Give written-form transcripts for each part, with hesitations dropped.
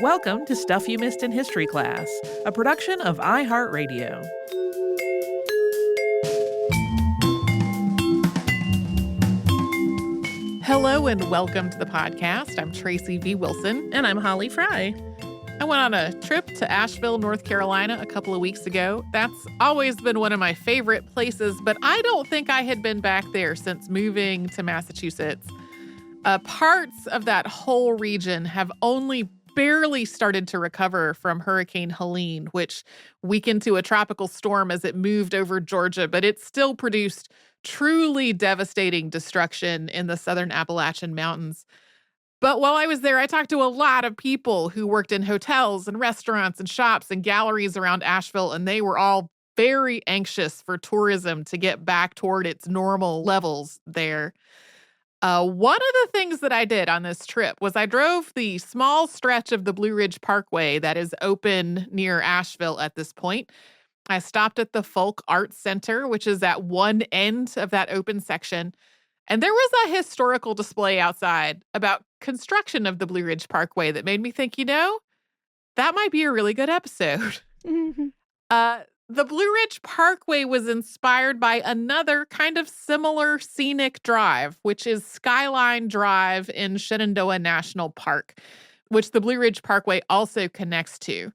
Welcome to Stuff You Missed in History Class, a production of iHeartRadio. Hello and welcome to the podcast. I'm Tracy V. Wilson. And I'm Holly Fry. I went on a trip to Asheville, North Carolina a couple of weeks ago. That's always been one of my favorite places, but I don't think I had been back there since moving to Massachusetts. Parts of that whole region have only barely started to recover from Hurricane Helene, which weakened to a tropical storm as it moved over Georgia, but it still produced truly devastating destruction in the southern Appalachian Mountains. But while I was there, I talked to a lot of people who worked in hotels and restaurants and shops and galleries around Asheville, and they were all very anxious for tourism to get back toward its normal levels there. One of the things that I did on this trip was I drove the small stretch of the Blue Ridge Parkway that is open near Asheville at this point. I stopped at the Folk Arts Center, which is at one end of that open section. And there was a historical display outside about construction of the Blue Ridge Parkway that made me think, that might be a really good episode. The Blue Ridge Parkway was inspired by another kind of similar scenic drive, which is Skyline Drive in Shenandoah National Park, which the Blue Ridge Parkway also connects to.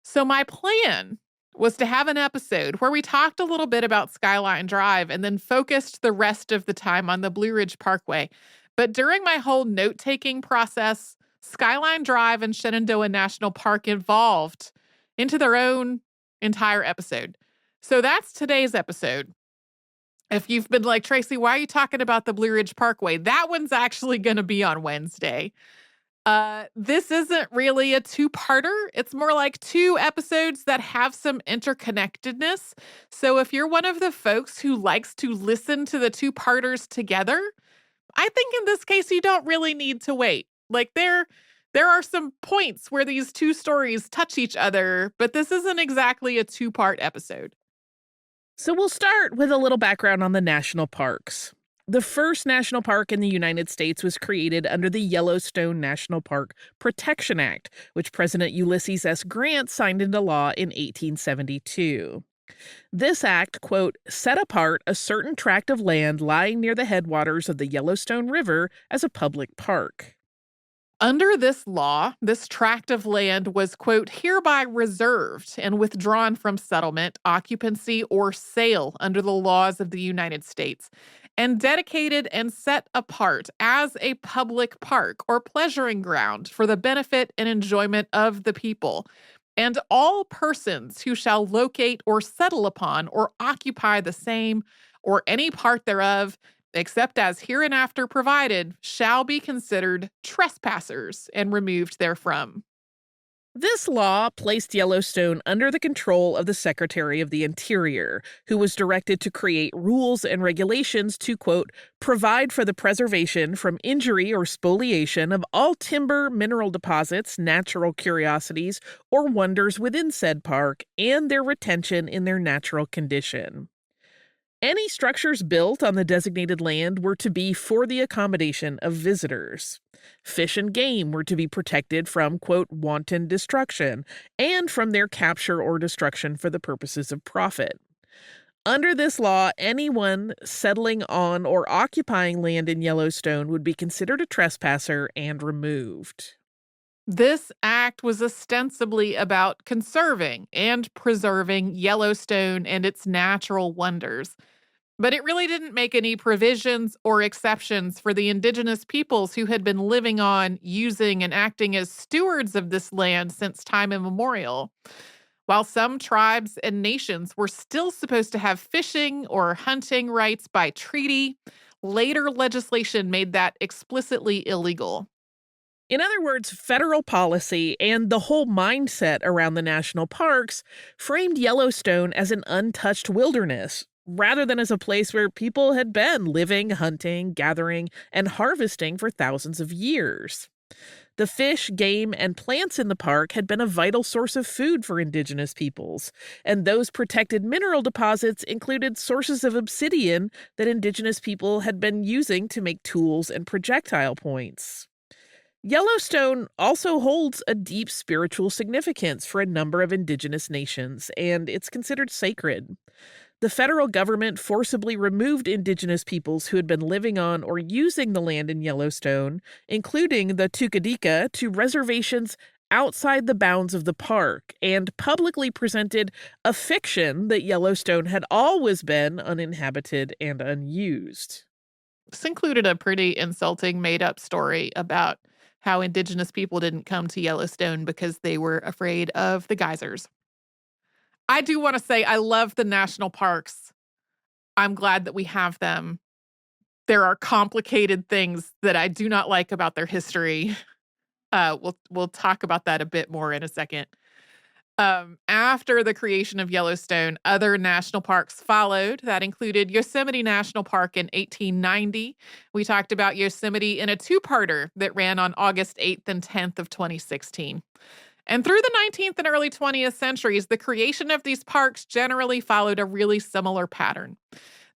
So my plan was to have an episode where we talked a little bit about Skyline Drive and then focused the rest of the time on the Blue Ridge Parkway. But during my whole note-taking process, Skyline Drive and Shenandoah National Park evolved into their own entire episode. So that's today's episode. If you've been like, Tracy, why are you talking about the Blue Ridge Parkway? That one's actually going to be on Wednesday. This isn't really a two-parter. It's more like two episodes that have some interconnectedness. So if you're one of the folks who likes to listen to the two-parters together, I think in this case, you don't really need to wait. Like there are some points where these two stories touch each other, but this isn't exactly a two-part episode. So we'll start with a little background on the national parks. The first national park in the United States was created under the Yellowstone National Park Protection Act, which President Ulysses S. Grant signed into law in 1872. This act, quote, set apart a certain tract of land lying near the headwaters of the Yellowstone River as a public park. Under this law, this tract of land was, quote, hereby reserved and withdrawn from settlement, occupancy, or sale under the laws of the United States, and dedicated and set apart as a public park or pleasuring ground for the benefit and enjoyment of the people, and all persons who shall locate or settle upon or occupy the same or any part thereof, except as hereinafter provided, shall be considered trespassers and removed therefrom. This law placed Yellowstone under the control of the Secretary of the Interior, who was directed to create rules and regulations to, quote, provide for the preservation from injury or spoliation of all timber, mineral deposits, natural curiosities, or wonders within said park, and their retention in their natural condition. Any structures built on the designated land were to be for the accommodation of visitors. Fish and game were to be protected from, quote, wanton destruction, and from their capture or destruction for the purposes of profit. Under this law, anyone settling on or occupying land in Yellowstone would be considered a trespasser and removed. This act was ostensibly about conserving and preserving Yellowstone and its natural wonders. But it really didn't make any provisions or exceptions for the indigenous peoples who had been living on, using, and acting as stewards of this land since time immemorial. While some tribes and nations were still supposed to have fishing or hunting rights by treaty, later legislation made that explicitly illegal. In other words, federal policy and the whole mindset around the national parks framed Yellowstone as an untouched wilderness, rather than as a place where people had been living, hunting, gathering, and harvesting for thousands of years. The fish, game, and plants in the park had been a vital source of food for indigenous peoples, and those protected mineral deposits included sources of obsidian that indigenous people had been using to make tools and projectile points. Yellowstone also holds a deep spiritual significance for a number of indigenous nations, and it's considered sacred. The federal government forcibly removed indigenous peoples who had been living on or using the land in Yellowstone, including the Tukadika, to reservations outside the bounds of the park, and publicly presented a fiction that Yellowstone had always been uninhabited and unused. This included a pretty insulting made-up story about how indigenous people didn't come to Yellowstone because they were afraid of the geysers. I do want to say I love the national parks. I'm glad that we have them. There are complicated things that I do not like about their history. We'll talk about that a bit more in a second. After the creation of Yellowstone, other national parks followed. That included Yosemite National Park in 1890. We talked about Yosemite in a two-parter that ran on August 8th and 10th of 2016. And through the 19th and early 20th centuries, the creation of these parks generally followed a really similar pattern.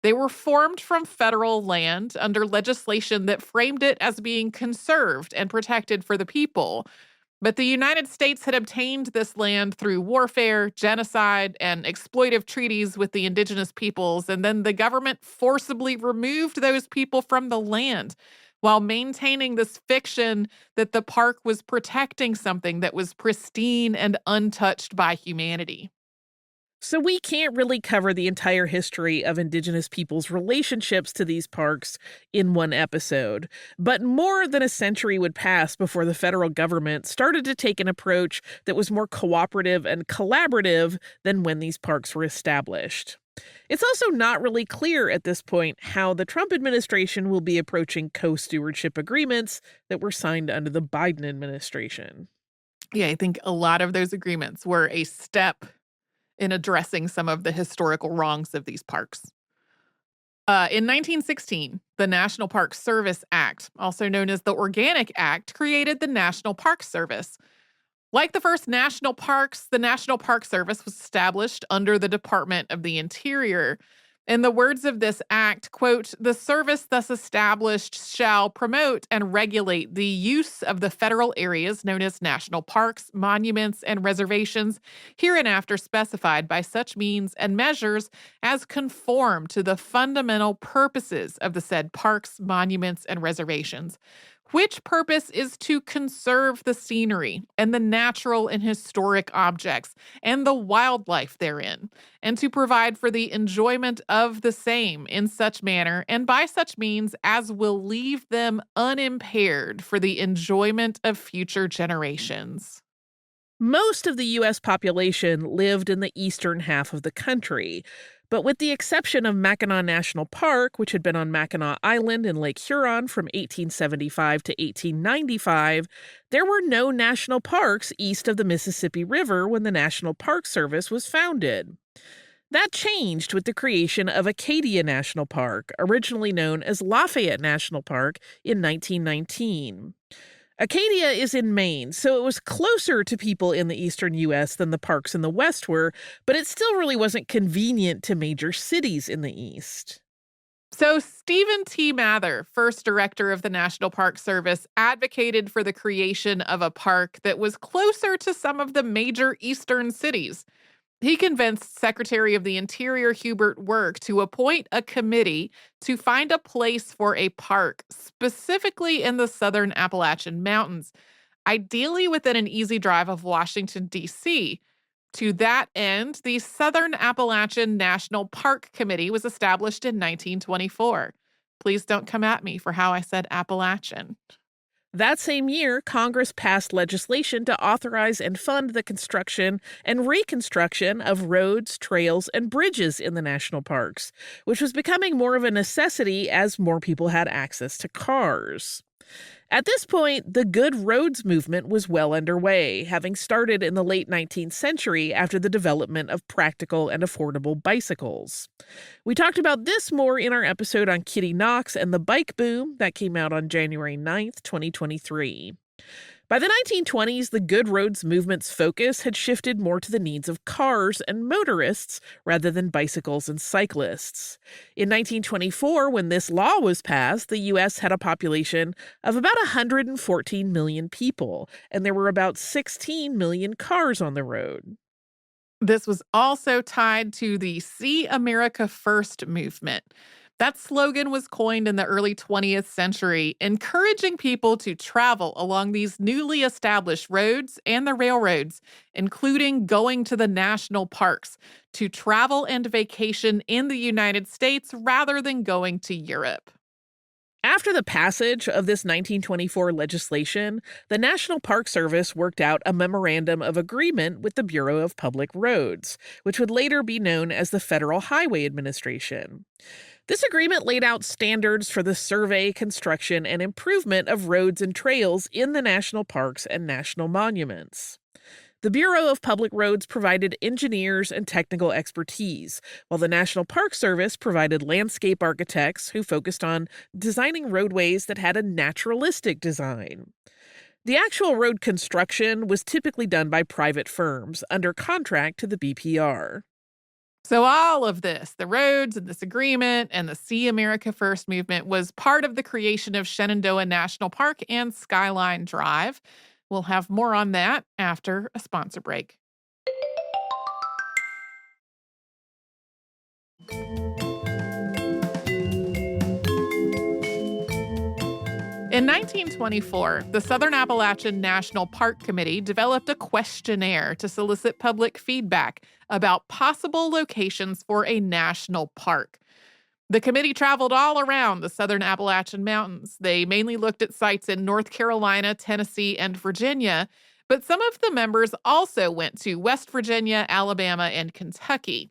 They were formed from federal land under legislation that framed it as being conserved and protected for the people. But the United States had obtained this land through warfare, genocide, and exploitive treaties with the indigenous peoples, and then the government forcibly removed those people from the land while maintaining this fiction that the park was protecting something that was pristine and untouched by humanity. So we can't really cover the entire history of indigenous peoples' relationships to these parks in one episode, but more than a century would pass before the federal government started to take an approach that was more cooperative and collaborative than when these parks were established. It's also not really clear at this point how the Trump administration will be approaching co-stewardship agreements that were signed under the Biden administration. Yeah, I think a lot of those agreements were a step in addressing some of the historical wrongs of these parks. In 1916, the National Park Service Act, also known as the Organic Act, created the National Park Service. Like the first national parks, the National Park Service was established under the Department of the Interior. In the words of this act, quote, "The service thus established shall promote and regulate the use of the federal areas known as national parks, monuments, and reservations, hereinafter specified by such means and measures as conform to the fundamental purposes of the said parks, monuments, and reservations, which purpose is to conserve the scenery and the natural and historic objects and the wildlife therein, and to provide for the enjoyment of the same in such manner and by such means as will leave them unimpaired for the enjoyment of future generations." Most of the U.S. population lived in the eastern half of the country, but with the exception of Mackinac National Park, which had been on Mackinac Island in Lake Huron from 1875 to 1895, there were no national parks east of the Mississippi River when the National Park Service was founded. That changed with the creation of Acadia National Park, originally known as Lafayette National Park, in 1919. Acadia is in Maine, so it was closer to people in the eastern U.S. than the parks in the West were, but it still really wasn't convenient to major cities in the East. So Stephen T. Mather, first director of the National Park Service, advocated for the creation of a park that was closer to some of the major eastern cities. He convinced Secretary of the Interior Hubert Work to appoint a committee to find a place for a park, specifically in the southern Appalachian Mountains, ideally within an easy drive of Washington, D.C. To that end, the Southern Appalachian National Park Committee was established in 1924. Please don't come at me for how I said Appalachian. That same year, Congress passed legislation to authorize and fund the construction and reconstruction of roads, trails, and bridges in the national parks, which was becoming more of a necessity as more people had access to cars. At this point, the Good Roads movement was well underway, having started in the late 19th century after the development of practical and affordable bicycles. We talked about this more in our episode on Kitty Knox and the bike boom that came out on January 9th, 2023. By the 1920s, the Good Roads movement's focus had shifted more to the needs of cars and motorists rather than bicycles and cyclists. In 1924, when this law was passed, the U.S. had a population of about 114 million people, and there were about 16 million cars on the road. This was also tied to the See America First movement. That slogan was coined in the early 20th century, encouraging people to travel along these newly established roads and the railroads, including going to the national parks, to travel and vacation in the United States rather than going to Europe. After the passage of this 1924 legislation, the National Park Service worked out a memorandum of agreement with the Bureau of Public Roads, which would later be known as the Federal Highway Administration. This agreement laid out standards for the survey, construction, and improvement of roads and trails in the national parks and national monuments. The Bureau of Public Roads provided engineers and technical expertise, while the National Park Service provided landscape architects who focused on designing roadways that had a naturalistic design. The actual road construction was typically done by private firms under contract to the BPR. So all of this, the roads and this agreement and the See America First movement, was part of the creation of Shenandoah National Park and Skyline Drive. We'll have more on that after a sponsor break. In 1924, the Southern Appalachian National Park Committee developed a questionnaire to solicit public feedback about possible locations for a national park. The committee traveled all around the Southern Appalachian Mountains. They mainly looked at sites in North Carolina, Tennessee, and Virginia, but some of the members also went to West Virginia, Alabama, and Kentucky.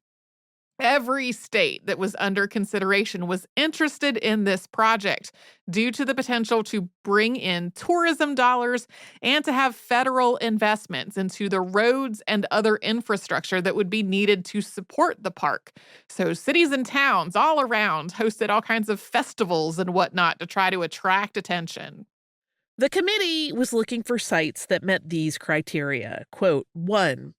Every state that was under consideration was interested in this project due to the potential to bring in tourism dollars and to have federal investments into the roads and other infrastructure that would be needed to support the park. So cities and towns all around hosted all kinds of festivals and whatnot to try to attract attention. The committee was looking for sites that met these criteria. Quote, 1.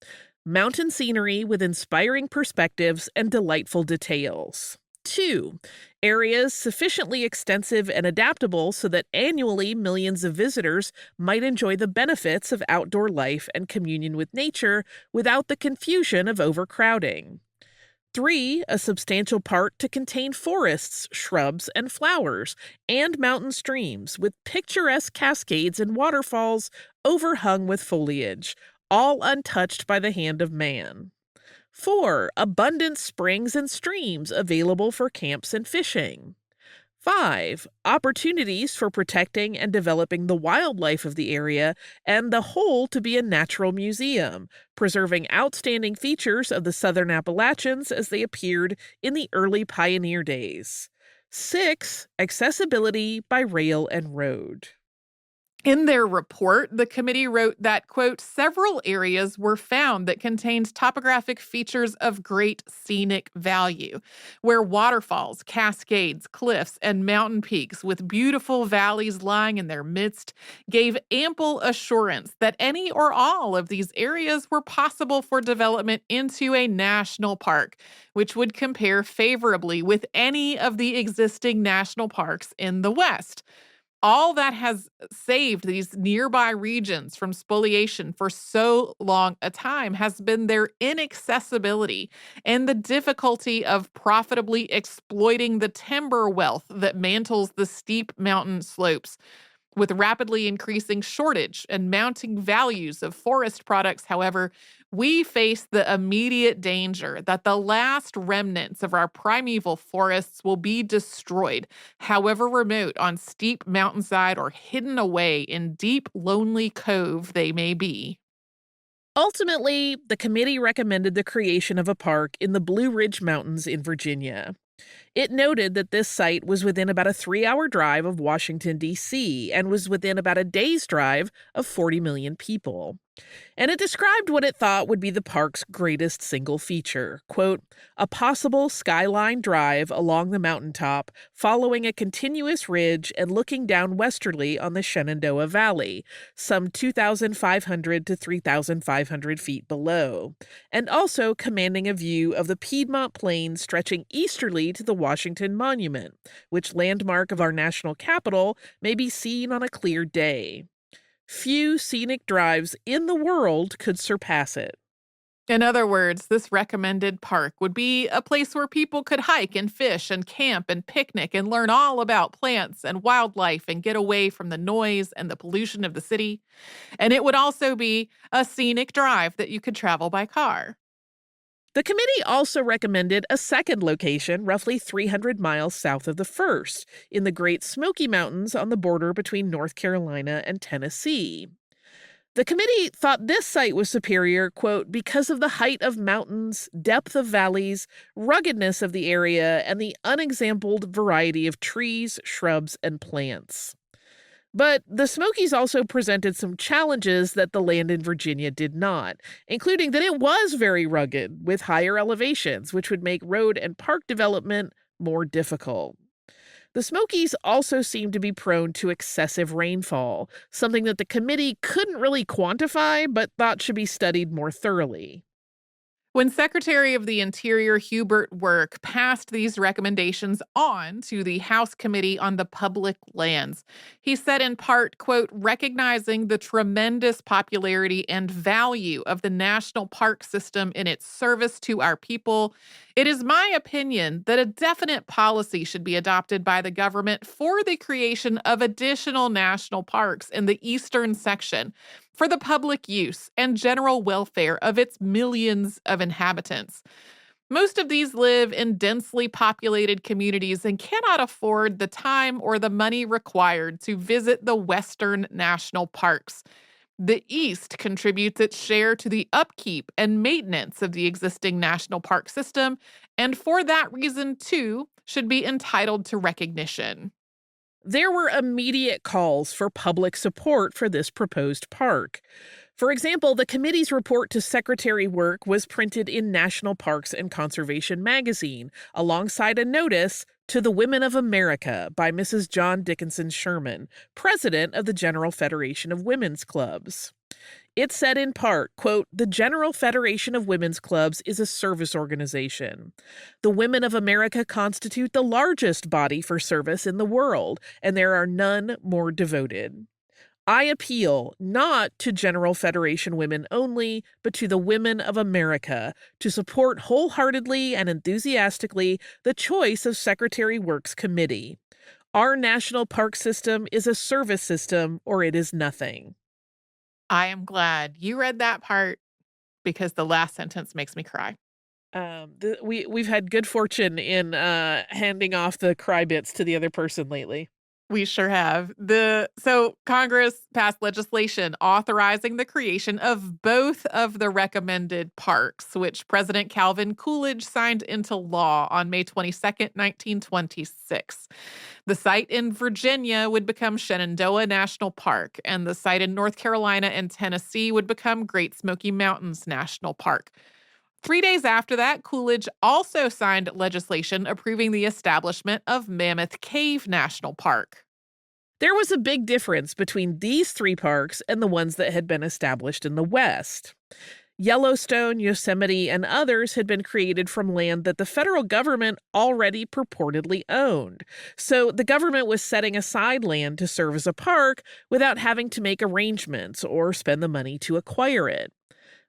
Mountain scenery with inspiring perspectives and delightful details. 2. Areas sufficiently extensive and adaptable so that annually millions of visitors might enjoy the benefits of outdoor life and communion with nature without the confusion of overcrowding. 3. A substantial park to contain forests, shrubs, and flowers, and mountain streams with picturesque cascades and waterfalls overhung with foliage, all untouched by the hand of man. 4. Abundant springs and streams available for camps and fishing. 5. Opportunities for protecting and developing the wildlife of the area, and the whole to be a natural museum, preserving outstanding features of the Southern Appalachians as they appeared in the early pioneer days. 6. Accessibility by rail and road. In their report, the committee wrote that, quote, several areas were found that contained topographic features of great scenic value, where waterfalls, cascades, cliffs, and mountain peaks with beautiful valleys lying in their midst gave ample assurance that any or all of these areas were possible for development into a national park, which would compare favorably with any of the existing national parks in the West. All that has saved these nearby regions from spoliation for so long a time has been their inaccessibility and the difficulty of profitably exploiting the timber wealth that mantles the steep mountain slopes. With rapidly increasing shortage and mounting values of forest products, however, we face the immediate danger that the last remnants of our primeval forests will be destroyed, however remote on steep mountainside or hidden away in deep, lonely cove they may be. Ultimately, the committee recommended the creation of a park in the Blue Ridge Mountains in Virginia. It noted that this site was within about a 3-hour drive of Washington, D.C., and was within about a day's drive of 40 million people. And it described what it thought would be the park's greatest single feature, quote, a possible Skyline Drive along the mountaintop, following a continuous ridge and looking down westerly on the Shenandoah Valley, some 2,500 to 3,500 feet below, and also commanding a view of the Piedmont Plains stretching easterly to the Washington Monument, which landmark of our national capital may be seen on a clear day. Few scenic drives in the world could surpass it. In other words, this recommended park would be a place where people could hike and fish and camp and picnic and learn all about plants and wildlife and get away from the noise and the pollution of the city. And it would also be a scenic drive that you could travel by car. The committee also recommended a second location roughly 300 miles south of the first, in the Great Smoky Mountains on the border between North Carolina and Tennessee. The committee thought this site was superior, quote, because of the height of mountains, depth of valleys, ruggedness of the area, and the unexampled variety of trees, shrubs, and plants. But the Smokies also presented some challenges that the land in Virginia did not, including that it was very rugged with higher elevations, which would make road and park development more difficult. The Smokies also seemed to be prone to excessive rainfall, something that the committee couldn't really quantify but thought should be studied more thoroughly. When Secretary of the Interior Hubert Work passed these recommendations on to the House Committee on the Public Lands, he said in part, quote, recognizing the tremendous popularity and value of the national park system in its service to our people, it is my opinion that a definite policy should be adopted by the government for the creation of additional national parks in the eastern section for the public use and general welfare of its millions of inhabitants. Most of these live in densely populated communities and cannot afford the time or the money required to visit the western national parks. The East contributes its share to the upkeep and maintenance of the existing national park system, and for that reason, too, should be entitled to recognition. There were immediate calls for public support for this proposed park. For example, the committee's report to Secretary Work was printed in National Parks and Conservation magazine, alongside a notice to the Women of America by Mrs. John Dickinson Sherman, president of the General Federation of Women's Clubs. It said in part, quote, the General Federation of Women's Clubs is a service organization. The Women of America constitute the largest body for service in the world, and there are none more devoted. I appeal not to General Federation women only, but to the women of America to support wholeheartedly and enthusiastically the choice of Secretary Work's committee. Our national park system is a service system, or it is nothing. I am glad you read that part because the last sentence makes me cry. We've had good fortune in handing off the cry bits to the other person lately. We sure have. So Congress passed legislation authorizing the creation of both of the recommended parks, which President Calvin Coolidge signed into law on May 22nd, 1926. The site in Virginia would become Shenandoah National Park, and the site in North Carolina and Tennessee would become Great Smoky Mountains National Park. 3 days after that, Coolidge also signed legislation approving the establishment of Mammoth Cave National Park. There was a big difference between these three parks and the ones that had been established in the West. Yellowstone, Yosemite, and others had been created from land that the federal government already purportedly owned. So the government was setting aside land to serve as a park without having to make arrangements or spend the money to acquire it.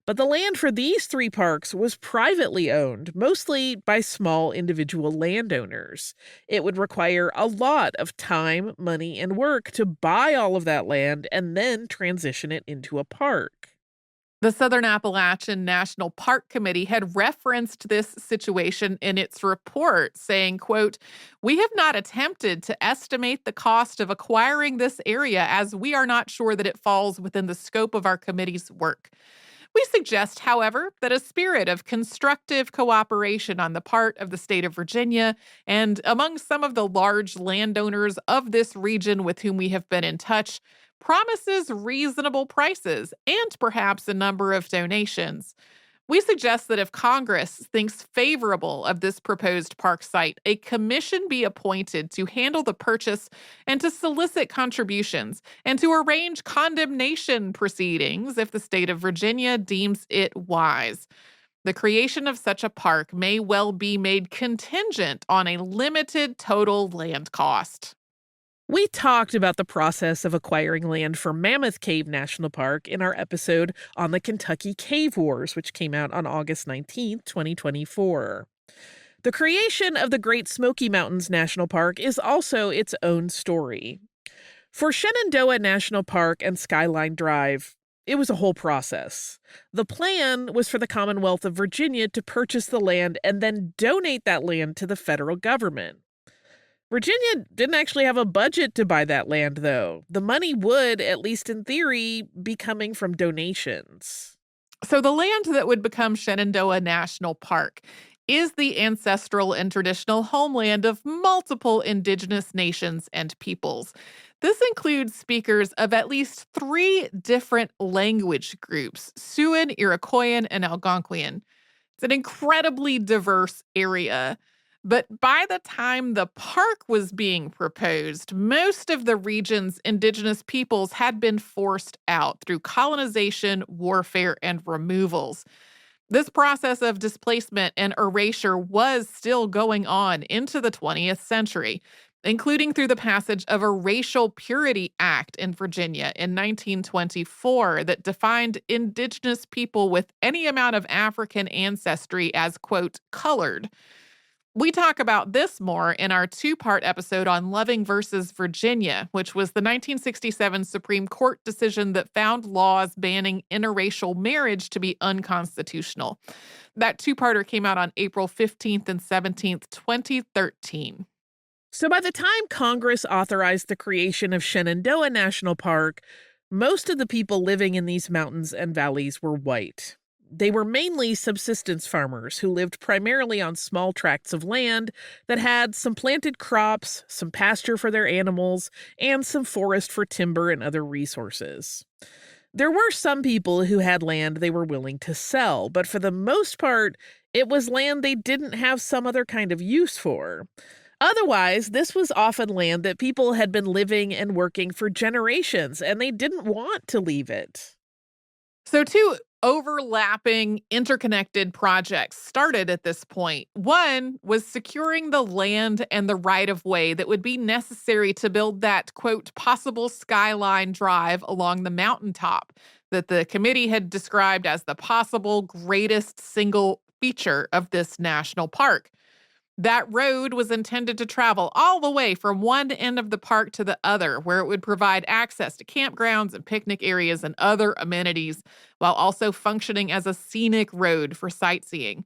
But the land for these three parks was privately owned, mostly by small individual landowners. It would require a lot of time, money, and work to buy all of that land and then transition it into a park. The Southern Appalachian National Park Committee had referenced this situation in its report, saying, quote, we have not attempted to estimate the cost of acquiring this area as we are not sure that it falls within the scope of our committee's work. We suggest, however, that a spirit of constructive cooperation on the part of the state of Virginia and among some of the large landowners of this region with whom we have been in touch promises reasonable prices and perhaps a number of donations. We suggest that if Congress thinks favorable of this proposed park site, a commission be appointed to handle the purchase and to solicit contributions and to arrange condemnation proceedings if the state of Virginia deems it wise. The creation of such a park may well be made contingent on a limited total land cost. We talked about the process of acquiring land for Mammoth Cave National Park in our episode on the Kentucky Cave Wars, which came out on August 19th, 2024. The creation of the Great Smoky Mountains National Park is also its own story. For Shenandoah National Park and Skyline Drive, it was a whole process. The plan was for the Commonwealth of Virginia to purchase the land and then donate that land to the federal government. Virginia didn't actually have a budget to buy that land, though. The money would, at least in theory, be coming from donations. So the land that would become Shenandoah National Park is the ancestral and traditional homeland of multiple indigenous nations and peoples. This includes speakers of at least 3 different language groups: Siouan, Iroquoian, and Algonquian. It's an incredibly diverse area. But by the time the park was being proposed, most of the region's indigenous peoples had been forced out through colonization, warfare, and removals. This process of displacement and erasure was still going on into the 20th century, including through the passage of a Racial Purity Act in Virginia in 1924 that defined indigenous people with any amount of African ancestry as, quote, colored. We talk about this more in our 2-part episode on Loving versus Virginia, which was the 1967 Supreme Court decision that found laws banning interracial marriage to be unconstitutional. That 2-parter came out on April 15th and 17th, 2013. So by the time Congress authorized the creation of Shenandoah National Park, most of the people living in these mountains and valleys were white. They were mainly subsistence farmers who lived primarily on small tracts of land that had some planted crops, some pasture for their animals, and some forest for timber and other resources. There were some people who had land they were willing to sell, but for the most part, it was land they didn't have some other kind of use for. Otherwise, this was often land that people had been living and working for generations, and they didn't want to leave it. So 2 overlapping, interconnected projects started at this point. One was securing the land and the right-of-way that would be necessary to build that, quote, possible Skyline Drive along the mountaintop that the committee had described as the possible greatest single feature of this national park. That road was intended to travel all the way from one end of the park to the other, where it would provide access to campgrounds and picnic areas and other amenities, while also functioning as a scenic road for sightseeing.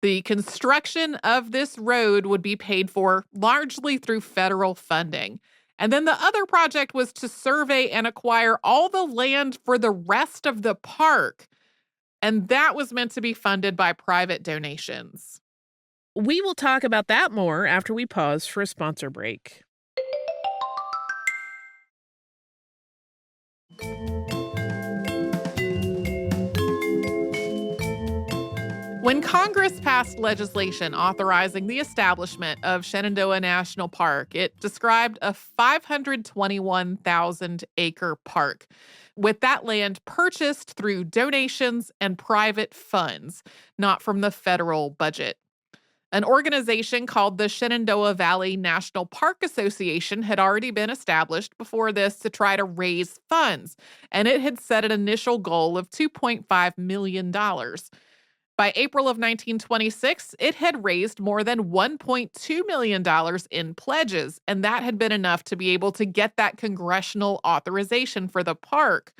The construction of this road would be paid for largely through federal funding. And then the other project was to survey and acquire all the land for the rest of the park. And that was meant to be funded by private donations. We will talk about that more after we pause for a sponsor break. When Congress passed legislation authorizing the establishment of Shenandoah National Park, it described a 521,000-acre park, with that land purchased through donations and private funds, not from the federal budget. An organization called the Shenandoah Valley National Park Association had already been established before this to try to raise funds, and it had set an initial goal of $2.5 million. By April of 1926, it had raised more than $1.2 million in pledges, and that had been enough to be able to get that congressional authorization for the park.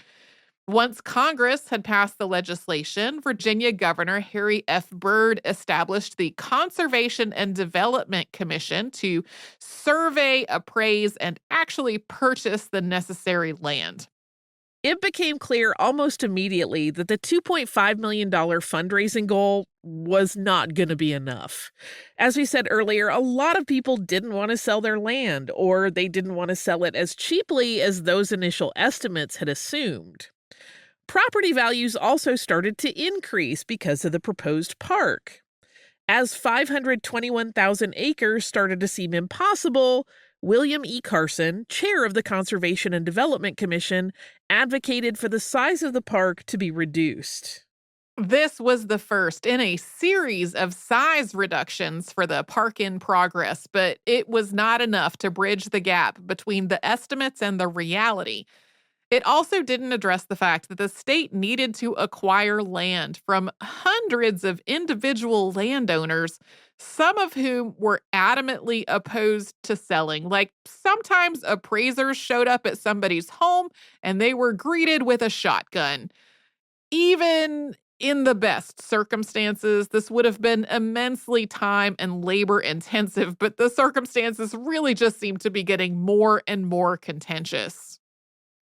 Once Congress had passed the legislation, Virginia Governor Harry F. Byrd established the Conservation and Development Commission to survey, appraise, and actually purchase the necessary land. It became clear almost immediately that the $2.5 million fundraising goal was not going to be enough. As we said earlier, a lot of people didn't want to sell their land, or they didn't want to sell it as cheaply as those initial estimates had assumed. Property values also started to increase because of the proposed park. As 521,000 acres started to seem impossible, William E. Carson, chair of the Conservation and Development Commission, advocated for the size of the park to be reduced. This was the first in a series of size reductions for the park in progress, but it was not enough to bridge the gap between the estimates and the reality. It also didn't address the fact that the state needed to acquire land from hundreds of individual landowners, some of whom were adamantly opposed to selling. Like sometimes appraisers showed up at somebody's home and they were greeted with a shotgun. Even in the best circumstances, this would have been immensely time and labor intensive, but the circumstances really just seemed to be getting more and more contentious.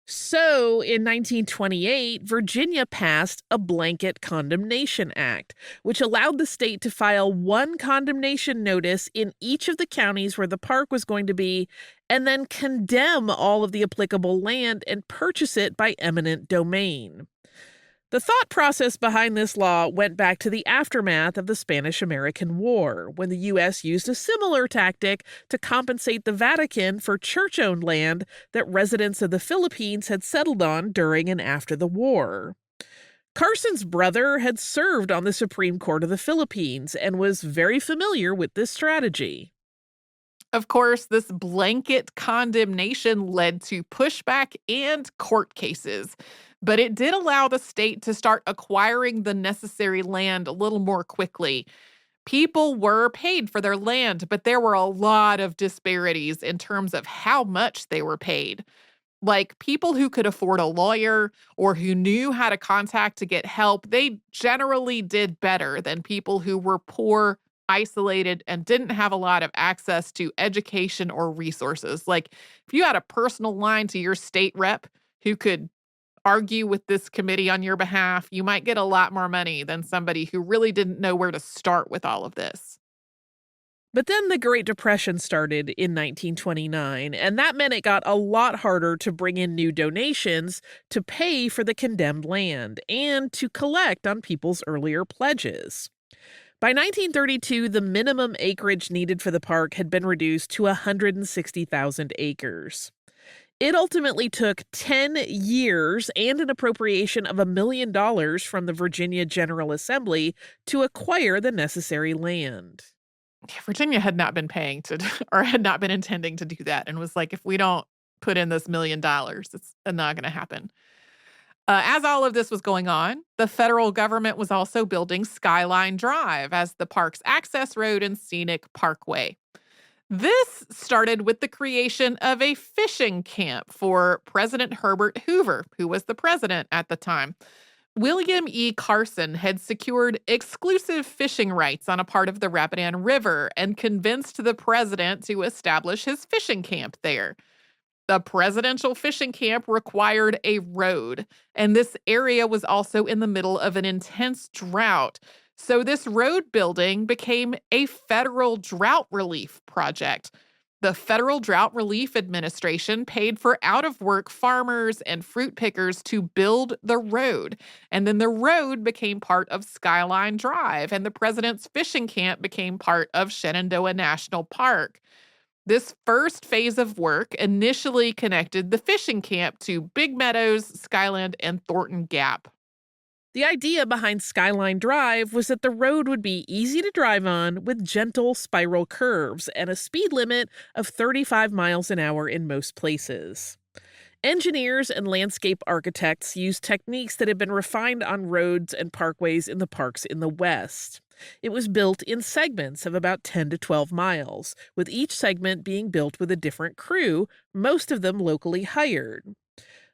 So, in 1928, Virginia passed a Blanket Condemnation Act, which allowed the state to file one condemnation notice in each of the counties where the park was going to be, and then condemn all of the applicable land and purchase it by eminent domain. The thought process behind this law went back to the aftermath of the Spanish-American War, when the U.S. used a similar tactic to compensate the Vatican for church-owned land that residents of the Philippines had settled on during and after the war. Carson's brother had served on the Supreme Court of the Philippines and was very familiar with this strategy. Of course, this blanket condemnation led to pushback and court cases, but it did allow the state to start acquiring the necessary land a little more quickly. People were paid for their land, but there were a lot of disparities in terms of how much they were paid. Like people who could afford a lawyer or who knew how to contact to get help, they generally did better than people who were poor, isolated, and didn't have a lot of access to education or resources. Like if you had a personal line to your state rep who could argue with this committee on your behalf, you might get a lot more money than somebody who really didn't know where to start with all of this. But then the Great Depression started in 1929, and that meant it got a lot harder to bring in new donations to pay for the condemned land and to collect on people's earlier pledges. By 1932, the minimum acreage needed for the park had been reduced to 160,000 acres. It ultimately took 10 years and an appropriation of $1 million from the Virginia General Assembly to acquire the necessary land. Virginia had not been paying to, or had not been intending to do that, and was like, if we don't put in this $1 million, it's not going to happen. As all of this was going on, the federal government was also building Skyline Drive as the park's access road and scenic parkway. This started with the creation of a fishing camp for President Herbert Hoover, who was the president at the time. William E. Carson had secured exclusive fishing rights on a part of the Rapidan River and convinced the president to establish his fishing camp there. The presidential fishing camp required a road, and this area was also in the middle of an intense drought. So this road building became a federal drought relief project. The Federal Drought Relief Administration paid for out-of-work farmers and fruit pickers to build the road. And then the road became part of Skyline Drive, and the president's fishing camp became part of Shenandoah National Park. This first phase of work initially connected the fishing camp to Big Meadows, Skyland, and Thornton Gap. The idea behind Skyline Drive was that the road would be easy to drive on with gentle spiral curves and a speed limit of 35 miles an hour in most places. Engineers and landscape architects used techniques that had been refined on roads and parkways in the parks in the West. It was built in segments of about 10 to 12 miles, with each segment being built with a different crew, most of them locally hired.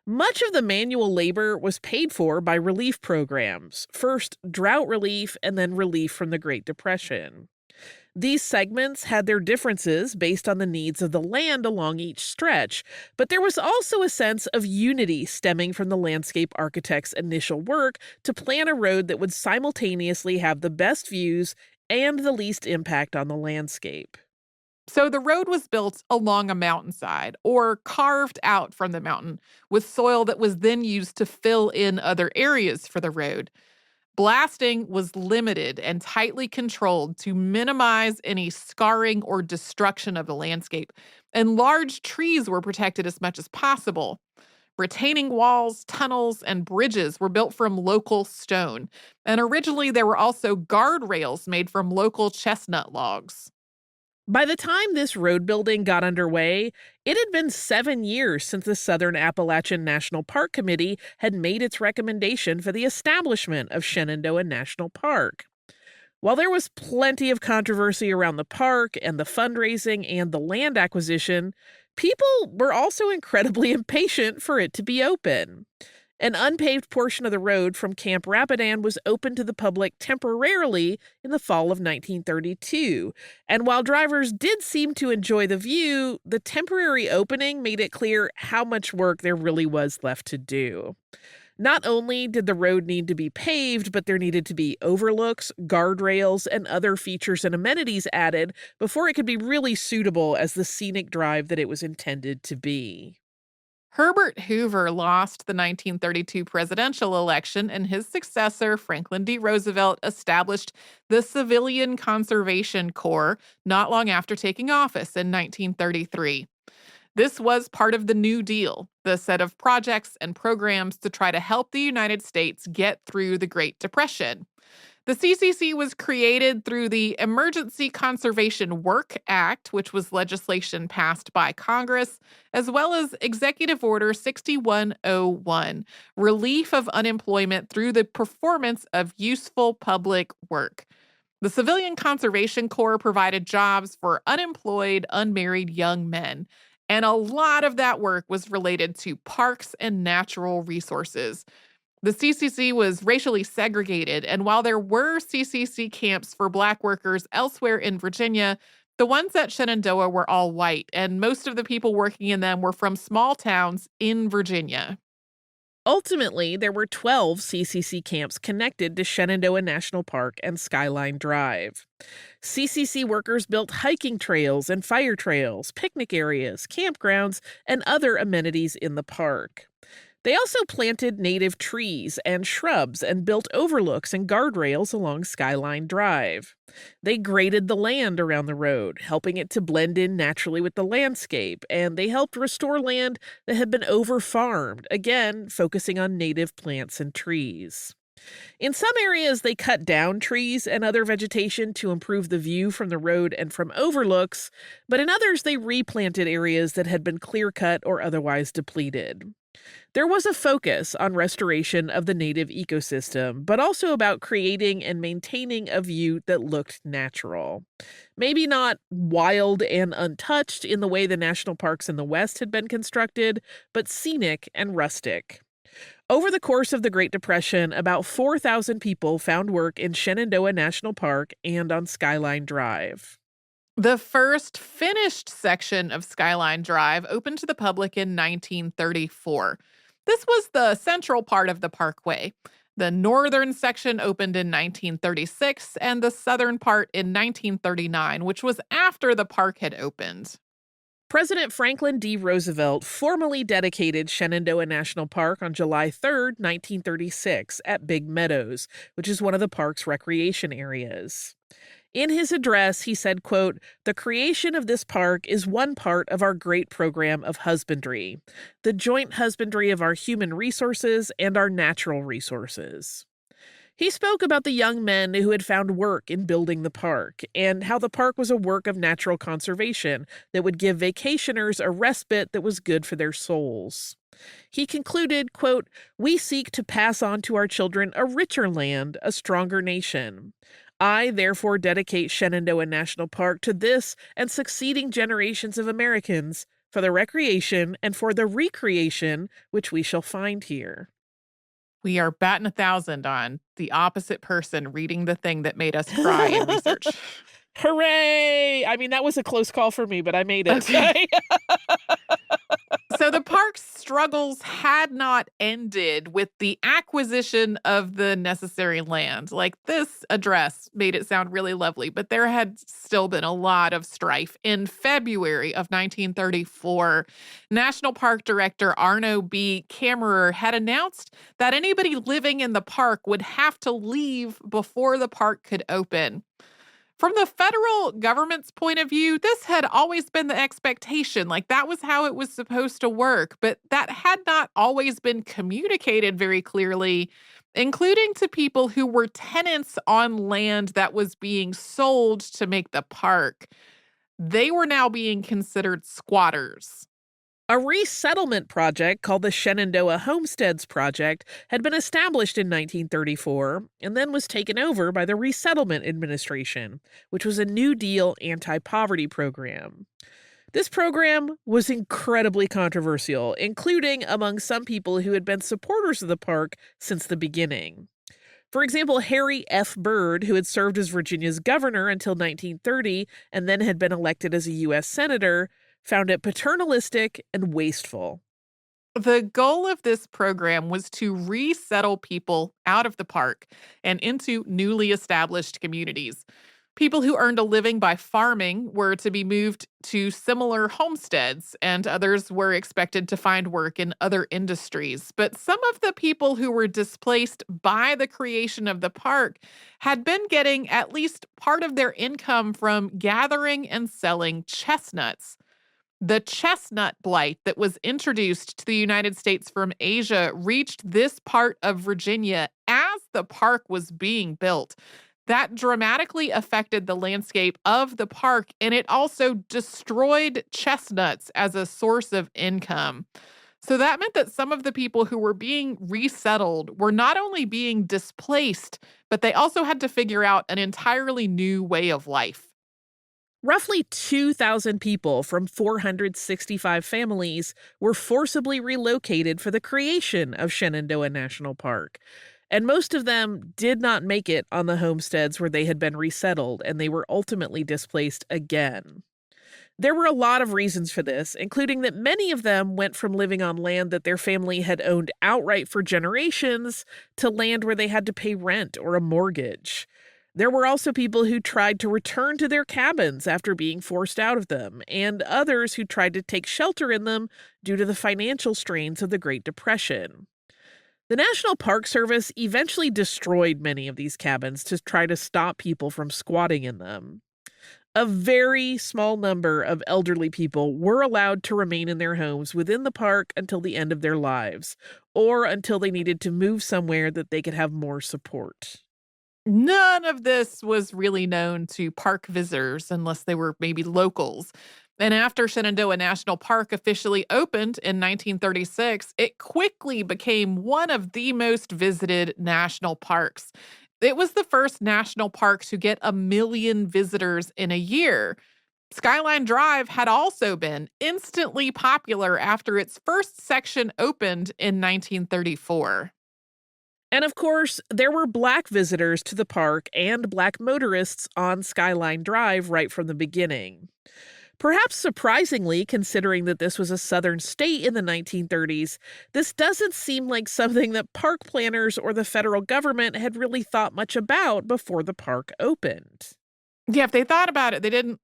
Much of the manual labor was paid for by relief programs, first drought relief and then relief from the Great Depression. These segments had their differences based on the needs of the land along each stretch, but there was also a sense of unity stemming from the landscape architect's initial work to plan a road that would simultaneously have the best views and the least impact on the landscape. So the road was built along a mountainside or carved out from the mountain with soil that was then used to fill in other areas for the road. Blasting was limited and tightly controlled to minimize any scarring or destruction of the landscape, and large trees were protected as much as possible. Retaining walls, tunnels, and bridges were built from local stone, and originally there were also guardrails made from local chestnut logs. By the time this road building got underway, it had been 7 years since the Southern Appalachian National Park Committee had made its recommendation for the establishment of Shenandoah National Park. While there was plenty of controversy around the park and the fundraising and the land acquisition, people were also incredibly impatient for it to be open. An unpaved portion of the road from Camp Rapidan was opened to the public temporarily in the fall of 1932. And while drivers did seem to enjoy the view, the temporary opening made it clear how much work there really was left to do. Not only did the road need to be paved, but there needed to be overlooks, guardrails, and other features and amenities added before it could be really suitable as the scenic drive that it was intended to be. Herbert Hoover lost the 1932 presidential election, and his successor, Franklin D. Roosevelt, established the Civilian Conservation Corps not long after taking office in 1933. This was part of the New Deal, the set of projects and programs to try to help the United States get through the Great Depression. The CCC was created through the Emergency Conservation Work Act, which was legislation passed by Congress, as well as Executive Order 6101, relief of unemployment through the performance of useful public work. The Civilian Conservation Corps provided jobs for unemployed, unmarried young men, and a lot of that work was related to parks and natural resources. The CCC was racially segregated, and while there were CCC camps for Black workers elsewhere in Virginia, the ones at Shenandoah were all white, and most of the people working in them were from small towns in Virginia. Ultimately, there were 12 CCC camps connected to Shenandoah National Park and Skyline Drive. CCC workers built hiking trails and fire trails, picnic areas, campgrounds, and other amenities in the park. They also planted native trees and shrubs and built overlooks and guardrails along Skyline Drive. They graded the land around the road, helping it to blend in naturally with the landscape, and they helped restore land that had been over-farmed, again, focusing on native plants and trees. In some areas, they cut down trees and other vegetation to improve the view from the road and from overlooks, but in others, they replanted areas that had been clear-cut or otherwise depleted. There was a focus on restoration of the native ecosystem, but also about creating and maintaining a view that looked natural. Maybe not wild and untouched in the way the national parks in the West had been constructed, but scenic and rustic. Over the course of the Great Depression, about 4,000 people found work in Shenandoah National Park and on Skyline Drive. The first finished section of Skyline Drive opened to the public in 1934. This was the central part of the parkway. The northern section opened in 1936 and the southern part in 1939, which was after the park had opened. President Franklin D. Roosevelt formally dedicated Shenandoah National Park on July 3, 1936, at Big Meadows, which is one of the park's recreation areas. In his address, he said, quote, "The creation of this park is one part of our great program of husbandry, the joint husbandry of our human resources and our natural resources." He spoke about the young men who had found work in building the park and how the park was a work of natural conservation that would give vacationers a respite that was good for their souls. He concluded, quote, "We seek to pass on to our children a richer land, a stronger nation. I, therefore, dedicate Shenandoah National Park to this and succeeding generations of Americans for the recreation and for the recreation which we shall find here." We are batting 1,000 on the opposite person reading the thing that made us cry in research. Hooray! I mean, that was a close call for me, but I made it. Okay. So the park's struggles had not ended with the acquisition of the necessary land. Like, this address made it sound really lovely, but there had still been a lot of strife. In February of 1934, National Park Director Arno B. Kammerer had announced that anybody living in the park would have to leave before the park could open. From the federal government's point of view, this had always been the expectation. Like, that was how it was supposed to work. But that had not always been communicated very clearly, including to people who were tenants on land that was being sold to make the park. They were now being considered squatters. A resettlement project called the Shenandoah Homesteads Project had been established in 1934 and then was taken over by the Resettlement Administration, which was a New Deal anti-poverty program. This program was incredibly controversial, including among some people who had been supporters of the park since the beginning. For example, Harry F. Byrd, who had served as Virginia's governor until 1930 and then had been elected as a U.S. senator, found it paternalistic and wasteful. The goal of this program was to resettle people out of the park and into newly established communities. People who earned a living by farming were to be moved to similar homesteads, and others were expected to find work in other industries. But some of the people who were displaced by the creation of the park had been getting at least part of their income from gathering and selling chestnuts. The chestnut blight that was introduced to the United States from Asia reached this part of Virginia as the park was being built. That dramatically affected the landscape of the park, and it also destroyed chestnuts as a source of income. So that meant that some of the people who were being resettled were not only being displaced, but they also had to figure out an entirely new way of life. Roughly 2,000 people from 465 families were forcibly relocated for the creation of Shenandoah National Park. And most of them did not make it on the homesteads where they had been resettled, and they were ultimately displaced again. There were a lot of reasons for this, including that many of them went from living on land that their family had owned outright for generations to land where they had to pay rent or a mortgage. There were also people who tried to return to their cabins after being forced out of them, and others who tried to take shelter in them due to the financial strains of the Great Depression. The National Park Service eventually destroyed many of these cabins to try to stop people from squatting in them. A very small number of elderly people were allowed to remain in their homes within the park until the end of their lives, or until they needed to move somewhere that they could have more support. None of this was really known to park visitors unless they were maybe locals. And after Shenandoah National Park officially opened in 1936, it quickly became one of the most visited national parks. It was the first national park to get 1 million visitors in a year. Skyline Drive had also been instantly popular after its first section opened in 1934. And of course, there were Black visitors to the park and Black motorists on Skyline Drive right from the beginning. Perhaps surprisingly, considering that this was a southern state in the 1930s, this doesn't seem like something that park planners or the federal government had really thought much about before the park opened. Yeah, if they thought about it, they didn't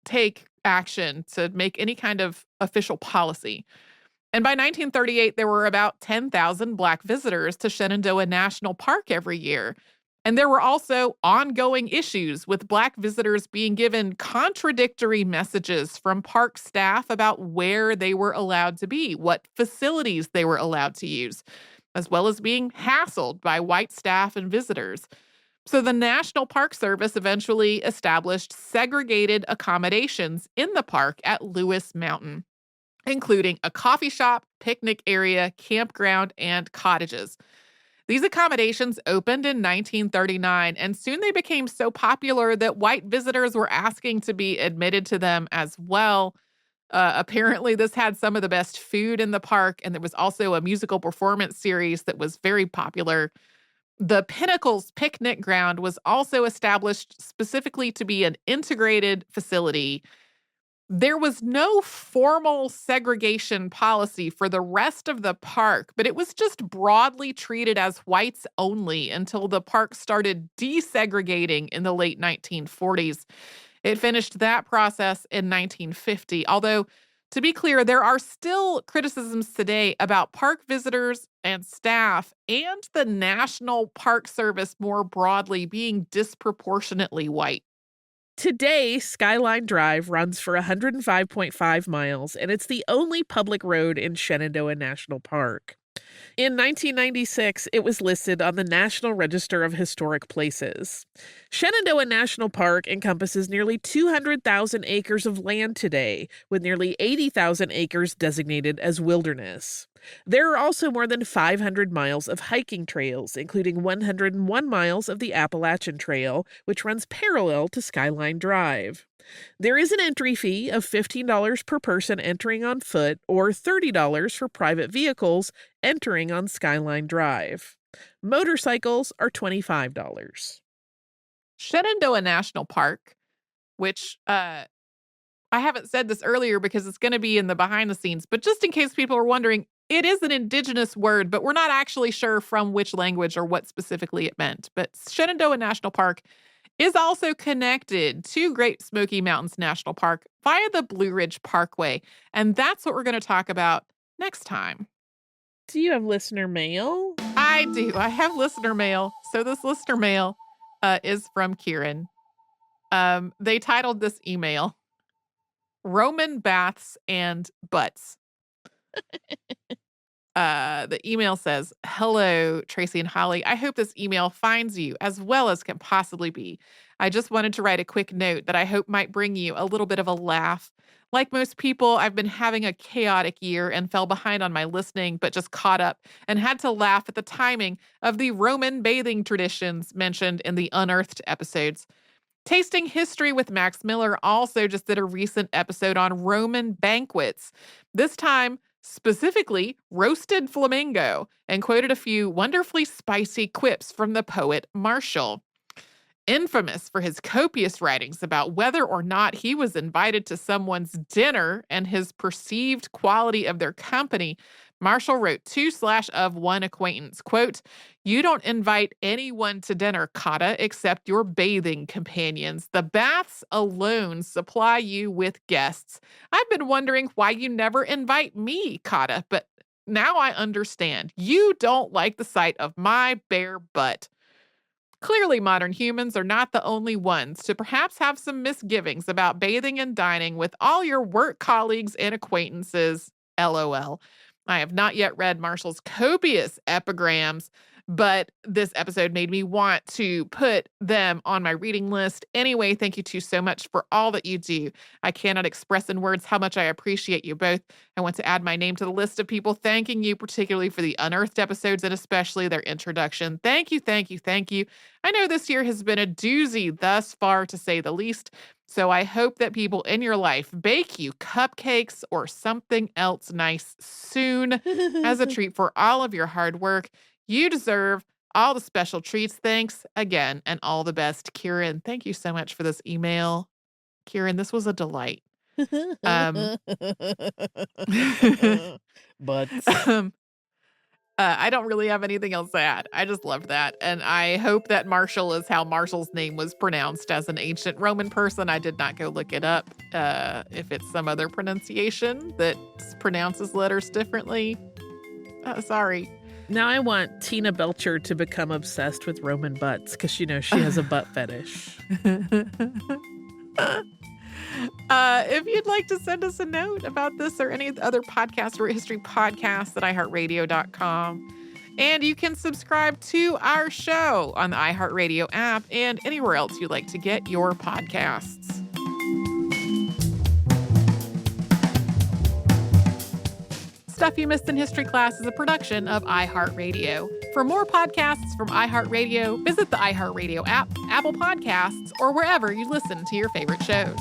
take action to make any kind of official policy. And by 1938, there were about 10,000 Black visitors to Shenandoah National Park every year. And there were also ongoing issues with Black visitors being given contradictory messages from park staff about where they were allowed to be, what facilities they were allowed to use, as well as being hassled by white staff and visitors. So the National Park Service eventually established segregated accommodations in the park at Lewis Mountain, including a coffee shop, picnic area, campground, and cottages. These accommodations opened in 1939, and soon they became so popular that white visitors were asking to be admitted to them as well. Apparently, this had some of the best food in the park, and there was also a musical performance series that was very popular. The Pinnacles Picnic Ground was also established specifically to be an integrated facility. There was no formal segregation policy for the rest of the park, but it was just broadly treated as whites only until the park started desegregating in the late 1940s. It finished that process in 1950, although, to be clear, there are still criticisms today about park visitors and staff and the National Park Service more broadly being disproportionately white. Today, Skyline Drive runs for 105.5 miles, and it's the only public road in Shenandoah National Park. In 1996, it was listed on the National Register of Historic Places. Shenandoah National Park encompasses nearly 200,000 acres of land today, with nearly 80,000 acres designated as wilderness. There are also more than 500 miles of hiking trails, including 101 miles of the Appalachian Trail, which runs parallel to Skyline Drive. There is an entry fee of $15 per person entering on foot or $30 for private vehicles entering on Skyline Drive. Motorcycles are $25. Shenandoah National Park, which I haven't said this earlier because it's going to be in the behind the scenes, but just in case people are wondering, it is an indigenous word, but we're not actually sure from which language or what specifically it meant. But Shenandoah National Park is also connected to Great Smoky Mountains National Park via the Blue Ridge Parkway. And that's what we're going to talk about next time. Do you have listener mail? I do. I have listener mail. So this listener mail is from Kieran. They titled this email, Roman Baths and Butts. The email says, "Hello, Tracy and Holly. I hope this email finds you as well as can possibly be. I just wanted to write a quick note that I hope might bring you a little bit of a laugh. Like most people, I've been having a chaotic year and fell behind on my listening, but just caught up and had to laugh at the timing of the Roman bathing traditions mentioned in the Unearthed episodes. Tasting History with Max Miller also just did a recent episode on Roman banquets. This time, specifically roasted flamingo, and quoted a few wonderfully spicy quips from the poet Martial. Infamous for his copious writings about whether or not he was invited to someone's dinner and his perceived quality of their company, Martial wrote to / one acquaintance, quote, "You don't invite anyone to dinner, Kata, except your bathing companions. The baths alone supply you with guests. I've been wondering why you never invite me, Kata, but now I understand. You don't like the sight of my bare butt." Clearly, modern humans are not the only ones to perhaps have some misgivings about bathing and dining with all your work colleagues and acquaintances. LOL. I have not yet read Marshall's copious epigrams, but this episode made me want to put them on my reading list. Anyway, thank you two so much for all that you do. I cannot express in words how much I appreciate you both. I want to add my name to the list of people thanking you, particularly for the Unearthed episodes and especially their introduction. Thank you, thank you, thank you. I know this year has been a doozy thus far, to say the least. So I hope that people in your life bake you cupcakes or something else nice soon as a treat for all of your hard work. You deserve all the special treats. Thanks again, and all the best, Kieran. Thank you so much for this email. Kieran, this was a delight. But I don't really have anything else to add. I just loved that. And I hope that Martial is how Marshall's name was pronounced as an ancient Roman person. I did not go look it up. If it's some other pronunciation that pronounces letters differently, sorry. Now I want Tina Belcher to become obsessed with Roman butts because, she has a butt fetish. If you'd like to send us a note about this or any other podcast or history podcasts at iHeartRadio.com. And you can subscribe to our show on the iHeartRadio app and anywhere else you like to get your podcasts. Stuff You Missed in History Class is a production of iHeartRadio. For more podcasts from iHeartRadio, visit the iHeartRadio app, Apple Podcasts, or wherever you listen to your favorite shows.